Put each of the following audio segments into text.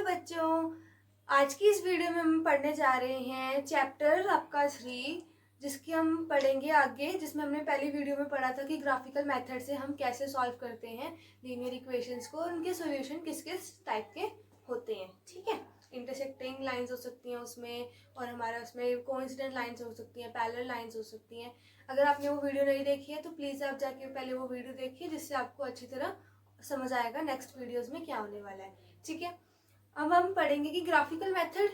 बच्चों, आज की इस वीडियो में हम पढ़ने जा रहे हैं चैप्टर आपका 3, जिसकी हम पढ़ेंगे आगे, जिसमें हमने पहली वीडियो में पढ़ा था कि ग्राफिकल मेथड से हम कैसे सॉल्व करते हैं लीनियर इक्वेशंस को, उनके सॉल्यूशन किस किस टाइप के होते हैं। ठीक है, इंटरसेक्टिंग लाइंस हो सकती हैं उसमें, और हमारा उसमें कोइंसिडेंट लाइंस हो सकती हैं, पैरेलल लाइंस हो सकती हैं। अगर आपने वो वीडियो नहीं देखी है तो प्लीज़ आप जाके पहले वो वीडियो देखिए, जिससे आपको अच्छी तरह समझ आएगा नेक्स्ट वीडियोज़ में क्या होने वाला है। ठीक है, अब हम पढ़ेंगे कि ग्राफिकल मेथड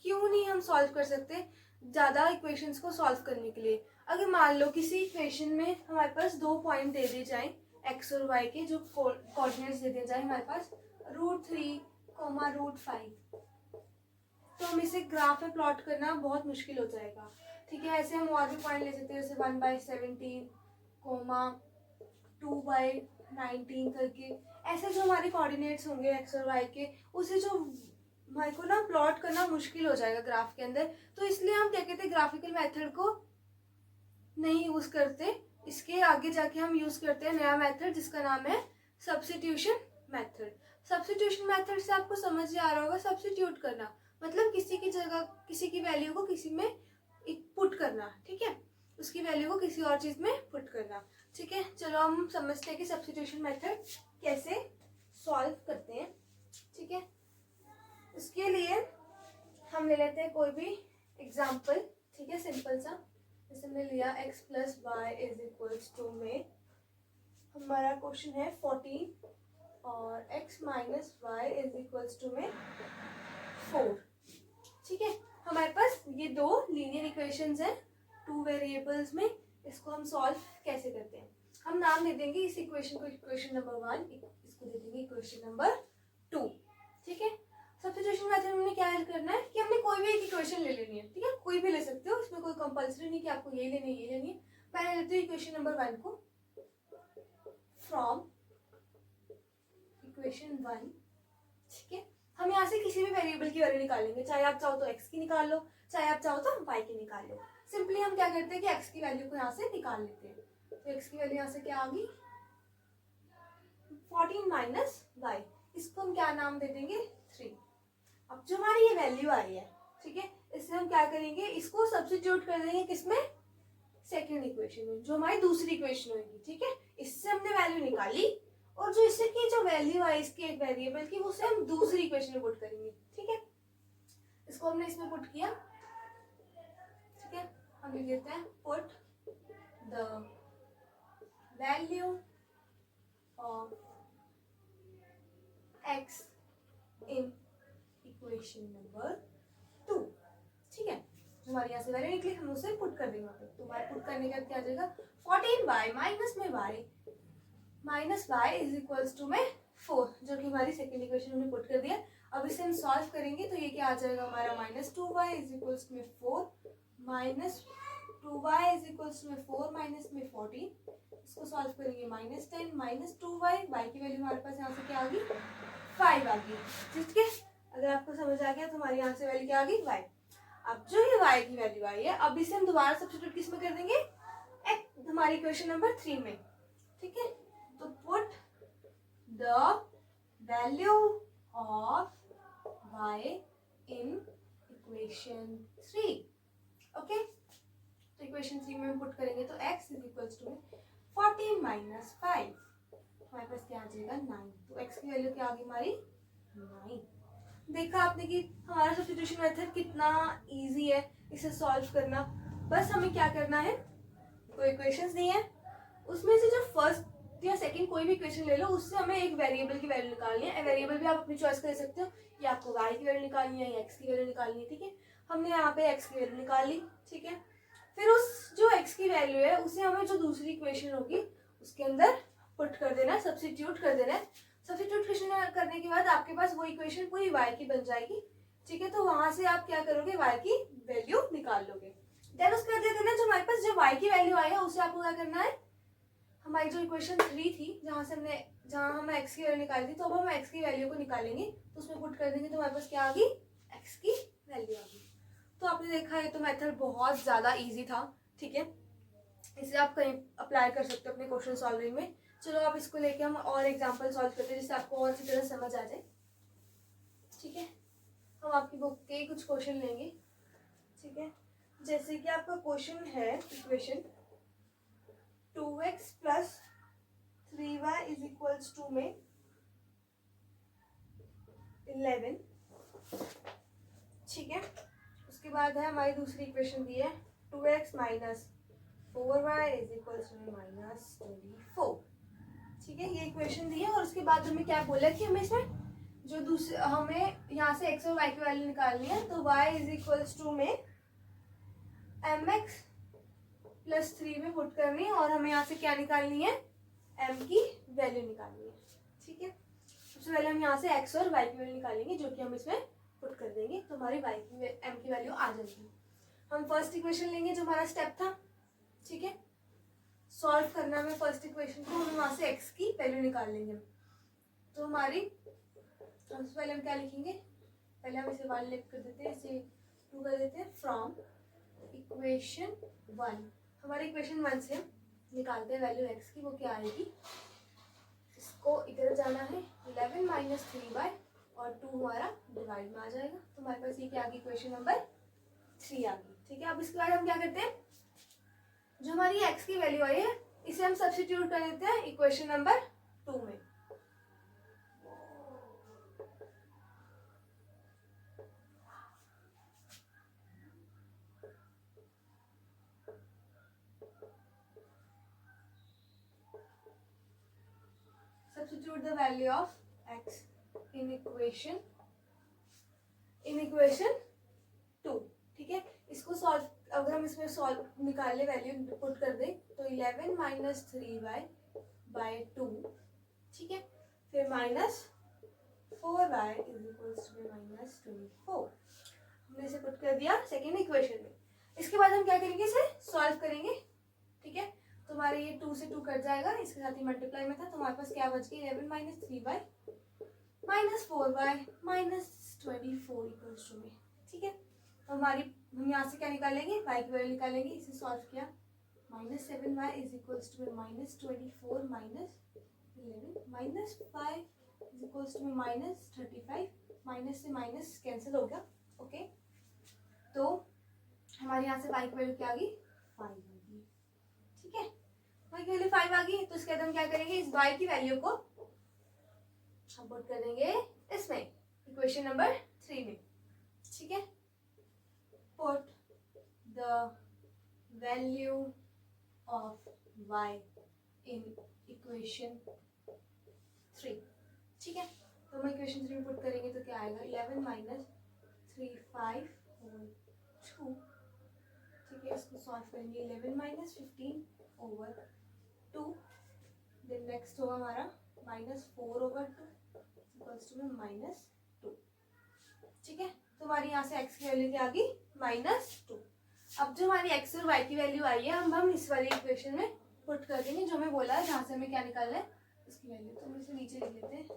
क्यों नहीं हम सॉल्व कर सकते ज़्यादा इक्वेशंस को सॉल्व करने के लिए। अगर मान लो किसी इक्वेशन में हमारे पास 2 पॉइंट दे दिए जाएं एक्स और वाई के, जो कोऑर्डिनेट्स दे दिए जाए हमारे पास √3, √5, तो हम इसे ग्राफ में प्लॉट करना बहुत मुश्किल हो जाएगा। ठीक है, ऐसे हम और भी पॉइंट ले सकते हैं, जैसे 1/17, 2/19 करके। ऐसे जो हमारे कोऑर्डिनेट्स होंगे एक्स और वाई के, उसे जो हमारे को ना प्लॉट करना मुश्किल हो जाएगा ग्राफ के अंदर। तो इसलिए हम क्या कहते हैं, ग्राफिकल मेथड को नहीं यूज करते। इसके आगे जाके हम यूज करते हैं नया मेथड, जिसका नाम है सब्स्टिट्यूशन मेथड। सब्स्टिट्यूशन मेथड से आपको समझ ही आ रहा होगा, सब्स्टिट्यूट करना मतलब किसी की जगह किसी की वैल्यू को किसी में पुट करना। ठीक है, उसकी वैल्यू को किसी और चीज में पुट करना। ठीक है, चलो हम समझते हैं कि सब्स्टिट्यूशन मेथड कैसे सॉल्व करते हैं। ठीक है, उसके लिए हम ले लेते हैं कोई भी एग्जाम्पल। ठीक है, सिंपल सा, जैसे हमने लिया x + y = में हमारा क्वेश्चन है 14 और x - y में 4। ठीक है, हमारे पास ये 2 लीनियर इक्वेशंस हैं 2 वेरिएबल्स में। इसको हम सॉल्व कैसे करते हैं, हम नाम दे देंगे इस इक्वेशन को इक्वेशन नंबर 1, इसको दे देंगे इक्वेशन नंबर 2। ठीक है, सब्स्टिट्यूशन मेथड में हमने क्या करना है कि हमने कोई भी एक इक्वेशन ले लेनी है। ठीक है, कोई भी ले सकते हो, इसमें कोई कंपल्सरी नहीं कि आपको ये लेनी है ये लेनी है। मैं लेती हूँ इक्वेशन नंबर 1 को फ्रॉम इक्वेशन 1। ठीक है, हम यहाँ से किसी भी वेरिएबल की वैल्यू निकालेंगे, चाहे आप चाहो तो x की निकाल लो, चाहे आप चाहो तो y की निकाल लो। सिंपली हम क्या करते हैं कि x की वैल्यू को यहाँ से निकाल लेते हैं। तो x की वैल्यू यहाँ से क्या आ गई, 14 - y। इसको हम क्या नाम दे देंगे, 3। अब जो हमारी ये वैल्यू आई है, ठीक है, इससे हम क्या करेंगे, इसको सब्स्टिट्यूट कर देंगे किसमें, सेकेंड इक्वेशन में, जो हमारी दूसरी इक्वेशन होगी। ठीक है, इससे हमने वैल्यू निकाली, और जो इससे की जो वैल्यू आई इसके एक वेरिएबल की, उसे हम दूसरी इक्वेशन में पुट करेंगे। ठीक है, इसको हमने इसमें पुट किया। ठीक है, हम लिख देते हैं put the value of x in equation number 2। ठीक है, जो हमारे यहाँ से वैल्यू निकली हम उसे पुट कर देंगे वहाँ पे। तो y पुट करने के बाद क्या आ जाएगा, 14y माइनस में y में 4, जो कि हमारी सेकेंड इक्वेशन हमने पुट कर दिया। अब इसे हम सॉल्व करेंगे तो ये क्या आ जाएगा हमारा, -2y में 4 -2y में 4 माइनस में 14। इसको सॉल्व करेंगे -10 -2y, y की वैल्यू हमारे पास यहाँ से क्या आ गई, 5 आ गई। ठीक है, अगर आपको समझ आ गया तो हमारे यहाँ से वैल्यू क्या आ गई, y। अब जो ये y की वैल्यू आई है, अब इसे हम दोबारा सब्स्टिट्यूट किस में कर देंगे, हमारी इक्वेशन नंबर 3 में। ठीक है, तो put the value of y in equation 3। Okay, तो इक्वेशन 3 में हम पुट करेंगे तो x = 14 - 5, हमारे पास क्या आ जाएगा, 9। तो x की वैल्यू क्या आ गई हमारी, 9। देखा आपने कि हमारा सब्स्टिट्यूशन मेथड कितना इजी है इसे सॉल्व करना। बस हमें क्या करना है, कोई इक्वेशंस दी है, उसमें से जो फर्स्ट या सेकंड कोई भी इक्वेशन ले लो, उससे हमें एक वेरिएबल की वैल्यू निकालनी है। वेरिएबल भी आप अपनी चॉइस कर सकते हो, या आपको y की वैल्यू निकालनी है या x की वैल्यू निकालनी है। ठीक है, हमने यहाँ पे x की वैल्यू निकाल ली। ठीक है, फिर उस जो x की वैल्यू है उसे हमें जो दूसरी इक्वेशन होगी उसके अंदर पुट कर देना, सब्स्टिट्यूट कर देना है। सब्स्टिट्यूट करने के बाद आपके पास वो इक्वेशन पूरी y की बन जाएगी। ठीक है, तो वहां से आप क्या करोगे, y की वैल्यू निकाल लोगे। देन उसके बाद देना, जो हमारे पास जो y की वैल्यू आई है उसे आपको क्या करना है, हमारी जो इक्वेशन 3 थी जहाँ हम x की वैल्यू निकाली थी, तो अब हम x की वैल्यू को निकालेंगे, तो उसमें पुट कर देंगे तो हमारे पास क्या आ गई, x की वैल्यू आ गई। तो आपने देखा ये तो मेथड बहुत ज़्यादा इजी था। ठीक है, इसे आप कहीं अप्लाई कर सकते हो अपने क्वेश्चन सॉल्विंग में। चलो आप इसको लेके हम और एग्जाम्पल सॉल्व करते हैं, जिससे आपको और अच्छी तरह समझ आ जाए। ठीक है। आपकी बुक के ही कुछ क्वेश्चन लेंगे, ठीक है। जैसे कि आपका क्वेश्चन है equation 2x plus 3y is equals to में 11, ठीक है। उसके बाद है हमारी दूसरी इक्वेशन दी है 2x minus 4y is equals to minus 24, ठीक है। ये इक्वेशन दी है और उसके बाद हमें क्या बोला कि हमें इसमें जो दूसरे हमें यहाँ से x और y की वैल्यू निकालनी है, तो y इज इक्वल्स टू में mx प्लस 3 में पुट करनी है और हमें यहाँ से क्या निकालनी है, m की वैल्यू निकालनी है, ठीक है। सबसे पहले हम यहाँ से x और y की वैल्यू निकालेंगे जो कि हम इसमें पुट कर देंगे, तो हमारी y की m की वैल्यू आ जाएगी। हम फर्स्ट इक्वेशन लेंगे जो हमारा स्टेप था, ठीक है। सॉल्व करना है फर्स्ट इक्वेशन को, हम वहाँ से x की वैल्यू निकाल लेंगे। तो हमारी सबसे पहले हम क्या लिखेंगे, पहले हम इसे 1 लिख कर देते हैं, इसे 2 कर देते हैं। फ्रॉम इक्वेशन 1, हमारे इक्वेशन 1 से निकालते हैं वैल्यू x की, वो क्या आएगी, इसको इधर जाना है 11 माइनस 3y और 2 हमारा डिवाइड में आ जाएगा, तो हमारे पास ये क्या आ गई, इक्वेशन नंबर 3 आ गई, ठीक है। अब इसके बाद हम क्या करते हैं, जो हमारी x की वैल्यू आई है इसे हम सब्स्टिट्यूट कर देते हैं इक्वेशन नंबर 2 में। Substitute the value of x in equation 2, ठीक है। इसको सॉल्व, अगर हम इसमें सॉल्व निकाले वैल्यू पुट कर दे तो 11 माइनस 3y बाई 2, ठीक है। फिर minus 4y is equals to minus 24, हमने इसे पुट कर दिया सेकेंड इक्वेशन में। इसके बाद हम क्या करेंगे, इसे सॉल्व करेंगे, ठीक है। तो हमारे ये 2 से 2 कट जाएगा, इसके साथ ही मल्टीप्लाई में था, तो हमारे पास क्या बच गया, 11 minus 3y minus 4y minus 24 equals to में, ठीक है। तो हम यहाँ से क्या निकालेंगे, y की वैल्यू निकालेंगे, इसे सॉल्व किया minus 7y is equals to minus 24 minus 11 minus 5 is equals to minus 35, minus से माइनस कैंसिल हो गया, ओके। तो हमारे यहाँ से y की वैल्यू क्या आ गई, 5 आ गई, ठीक है। y की वैल्यू 5 आ गई, तो इसके बाद हम क्या करेंगे, इस y की वैल्यू को हम पुट कर देंगे इसमें इक्वेशन नंबर 3 में, ठीक है। Put the value of y in equation 3, ठीक है। तो हम इक्वेशन 3 में पुट करेंगे तो क्या आएगा, 11 माइनस 3 5 और 2, ठीक है। इसको सॉल्व करेंगे 11 माइनस 15 ओवर 2, देन नेक्स्ट होगा हमारा minus 4 over 2 equals to minus 2, ठीक है। तो हमारी यहाँ से x की वैल्यू क्या आ गई, माइनस 2। अब जो हमारी x और y की वैल्यू आई है हम इस वाली इक्वेशन में पुट कर देंगे, जो हमें बोला है जहाँ से हमें क्या निकालना है उसकी वैल्यू, तो हम इसे नीचे लिख लेते हैं,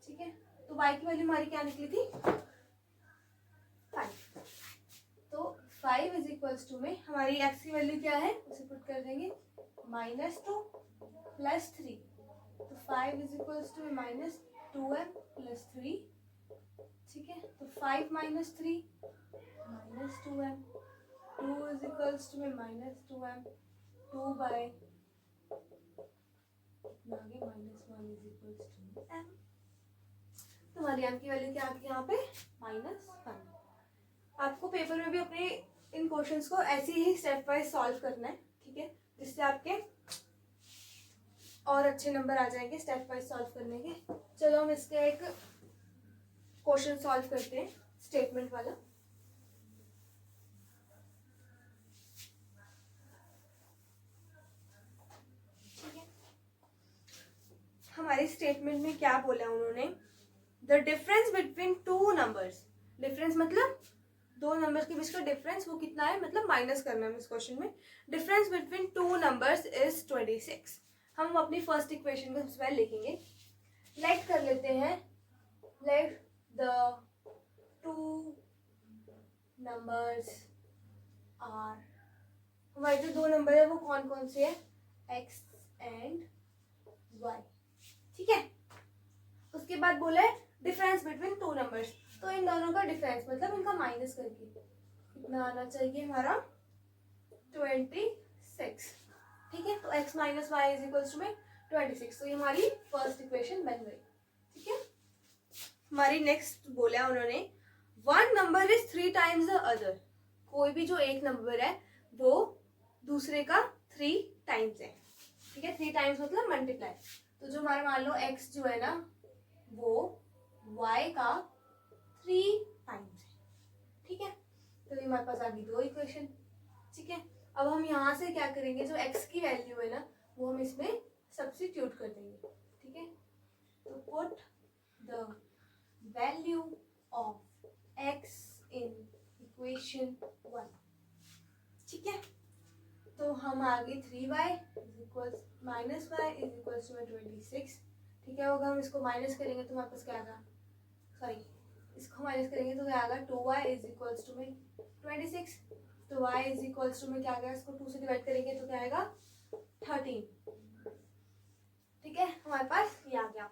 ठीक है। तो y की वैल्यू हमारी क्या निकली थी, 5, तो 5 इज इक्वल्स टू में हमारी x की वैल्यू क्या है उसे पुट कर देंगे माइनस 2 प्लस 3, तो 5 is equals to minus 2m plus 3, ठीक है। तो 5 minus 3 minus 2m, 2 is equals to minus 2m, 2 by minus 1 is equals to m, तो हमारी m की वैल्यू क्या आ गई यहाँ पे, माइनस 1। आपको पेपर में भी अपने इन क्वेश्चंस को ऐसे ही स्टेप वाइज सॉल्व करना है, ठीक है, जिससे आपके और अच्छे नंबर आ जाएंगे स्टेप वाइज सॉल्व करने के। चलो हम इसके एक क्वेश्चन सॉल्व करते हैं, स्टेटमेंट वाला। ठीक है, हमारे स्टेटमेंट में क्या बोला उन्होंने, the difference between two numbers, difference मतलब दो नंबर्स के बीच का डिफरेंस वो कितना है, मतलब माइनस करना है इस क्वेश्चन में। Difference between two numbers is 26। हम अपनी फर्स्ट इक्वेशन को सबसे पहले लिखेंगे, लेट कर लेते हैं, let the two numbers are, हमारे जो दो नंबर है वो कौन कौन से है, x एंड y, ठीक है। उसके बाद बोला है डिफरेंस बिटवीन टू नंबर्स, तो इन दोनों का डिफरेंस मतलब इनका माइनस करके कितना आना चाहिए हमारा 26। ठीक है, तो x minus y is equals to में 26, तो ये हमारी फर्स्ट इक्वेशन बन गई। ठीक है, हमारी नेक्स्ट बोला उन्होंने one number is 3 times the other, कोई भी जो एक नंबर है वो दूसरे का 3 टाइम्स है। ठीक है, 3 टाइम्स मतलब मल्टीप्लाई, तो जो हमारा मान लो x जो है ना वो y का 3 टाइम्स है। ठीक है, तो ये हमारे पास आ गई 2 इक्वेशन। ठीक है, अब हम यहाँ से क्या करेंगे, जो x की वैल्यू है ना वो हम इसमें सब्स्टिट्यूट कर देंगे। ठीक है, तो put the value of x in equation 1। ठीक है, तो हम आगे 3y equals minus y is equals to 26। ठीक है, अगर हम इसको माइनस करेंगे तो हमारे पास क्या आएगा, सॉरी इसको माइनस करेंगे तो क्या आएगा 2y इज इक्वल्स टू में 26, तो y इज इक्वल्स टू में क्या आएगा, इसको 2 से डिवाइड करेंगे तो क्या आएगा 13। ठीक है, हमारे पास ये आ गया।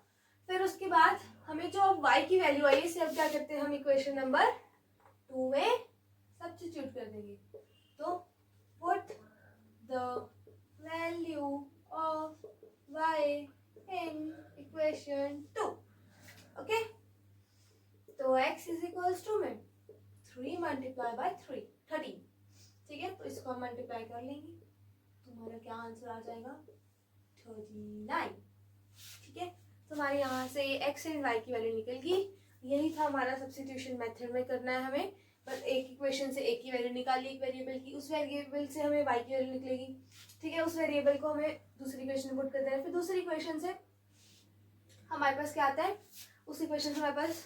फिर उसके बाद हमें जो अब y की वैल्यू आई इसे अब क्या करते हैं, हम इक्वेशन नंबर 2 में सब्स्टिट्यूट कर देंगे। तो put the value of y in equation 2। Okay, तो x इज इक्वल्स टू में 3 मल्टीप्लाई बाय 13। ठीक है, तो इसको हम मल्टीप्लाई कर लेंगे तो हमारा क्या आंसर आ जाएगा 39। ठीक है, तो हमारे यहाँ से x एंड y की वैल्यू निकल गई। यही था हमारा सब्स्टिट्यूशन मेथड में करना है हमें, बस एक इक्वेशन से एक की वैल्यू निकाली एक वेरिएबल की, उस वेरिएबल से हमें y की वैल्यू निकलेगी। ठीक है, उस वेरिएबल को हमें दूसरी इक्वेशन पुट कर देना है, फिर दूसरी इक्वेशन से हमारे पास क्या आता है, उस इक्वेशन से हमारे पास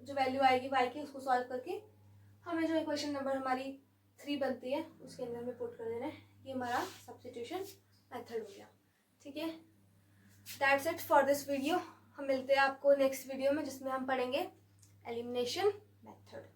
जो वैल्यू आएगी y की उसको सॉल्व करके हमें जो इक्वेशन नंबर हमारी 3 बनती है उसके अंदर में पुट कर देना है। ये हमारा सब्स्टिट्यूशन मेथड हो गया। ठीक है, that's it for this video. हम मिलते हैं आपको नेक्स्ट वीडियो में जिसमें हम पढ़ेंगे एलिमिनेशन मेथड।